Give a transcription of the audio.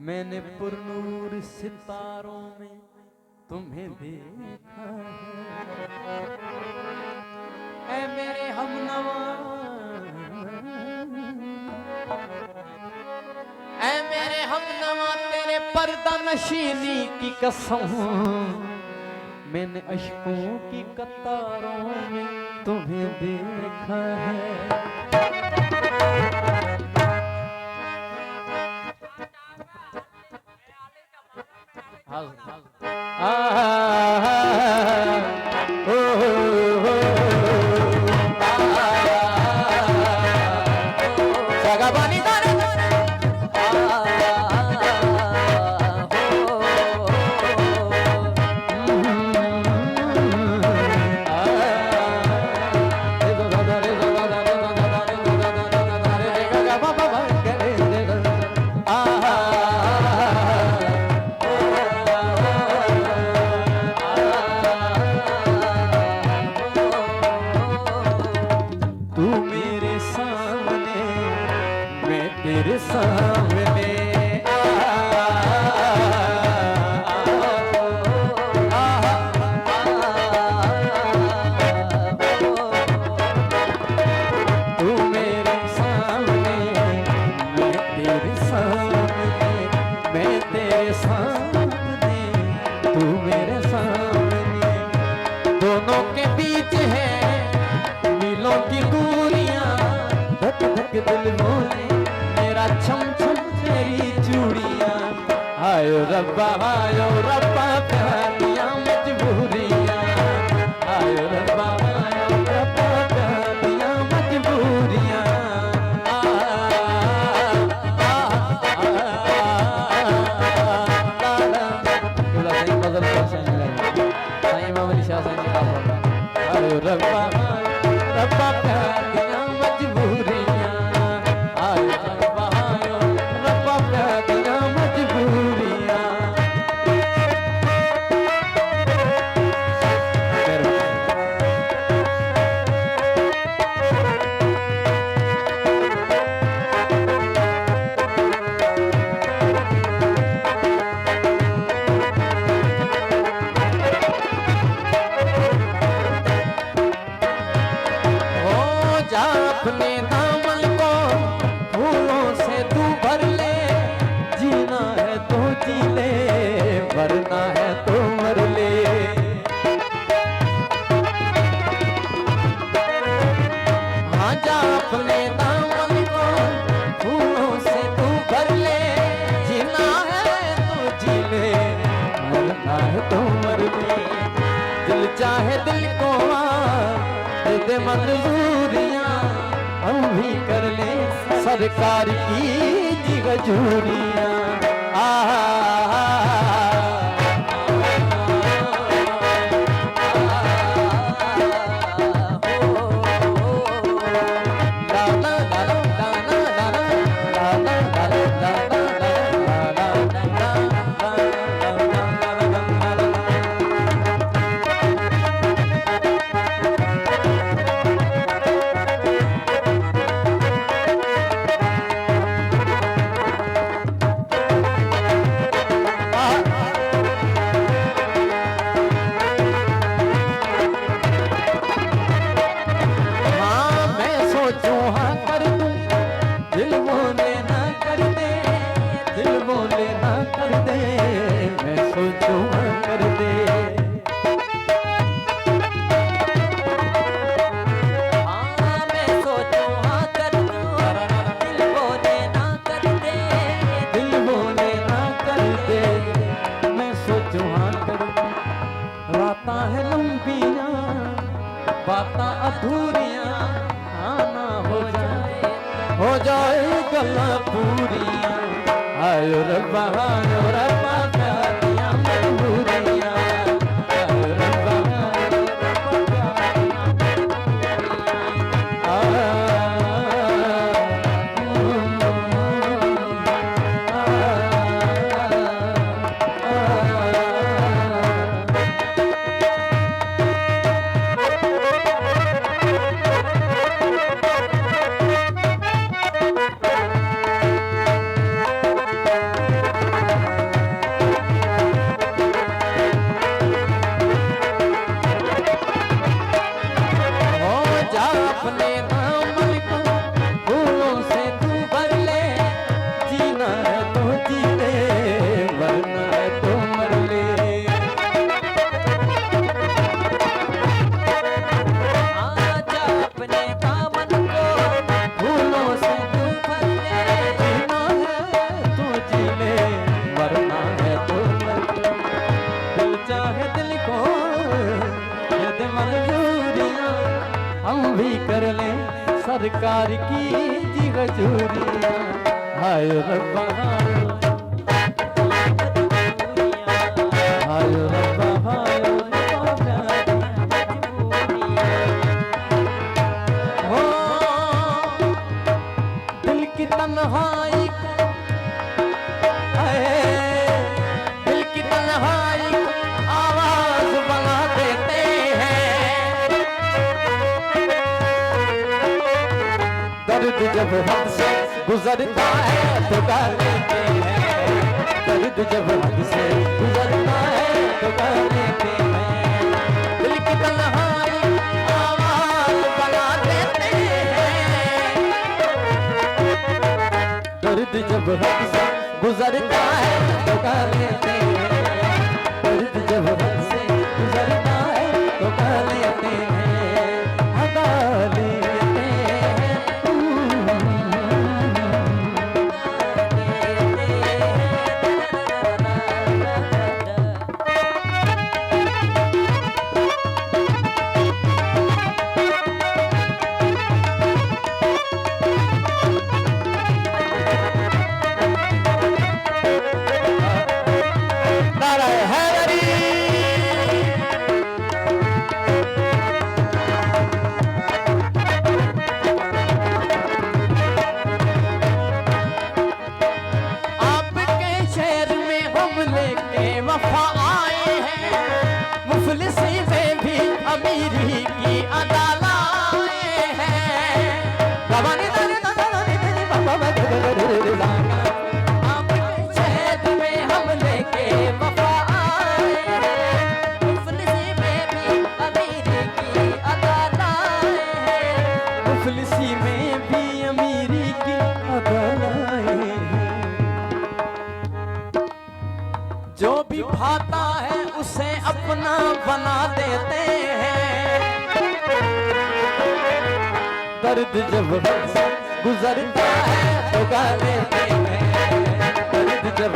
मैंने पुरनूर सितारों में तुम्हें देखा है, ऐ मेरे हमनवा, ऐ मेरे हमनवा, तेरे पर्दा नशीनी की कसम, मैंने अश्कों की कतारों में तुम्हें देखा है। दिल बोले मेरा छम छम तेरी चूड़ियां, आयो रब्बा प्यारियां मजबूरियां, आयो रब्बा प्यारियां मजबूरियां। आयो रब्बा प्यारियां मजबूरियां, अपने दामन को फूलों से तू भर ले, जीना है तो जी ले, मरना है तो मर ले। हाँ जा अपने दामन को फूलों से तू भर ले, जीना है तो जी ले, मरना है तो मर ले। दिल चाहे दिल को दे दे मंजूरियां, हम भी कर ले सरकार की गजूरियां। बातां अधूरियां आना हो जाए गल्लां पूरियां, आयो रब्बा प्यारियां मजबूरियां, आयो रब्बा हम भी कर लें सरकार की जी हजूरियाँ। हाय रब्बा हाय रब्बा हाय रब्बा हो दिल की तन्हाई दिल की तन्हाई आवाज बना देते हैं। दर्द जब हद से गुजरता है तो गा लेते हैं। दर्द जब हद से गुजरता है तो गा लेते हैं। दिल की तन्हाई आवाज बना देते हैं। दर्द जब हद से गुजरता है तो गा लेते हैं। दर्द जब हद से गुजरता है तो गा लेते हैं। गा लेते हैं। वफा आए हैं मुफलिसी में भी अमीरी की अदा लाए हैं। आपके शहर में हम लेके वफा आए हैं मुफलिसी में भी अमीरी की अदा लाए हैं। मुफलिसी में भी अमीरी की अदा लाए हैं। जो भी भाता है उसे अपना बना देते हैं। दर्द जब गुजरता है तो गा लेते हैं। दर्द जब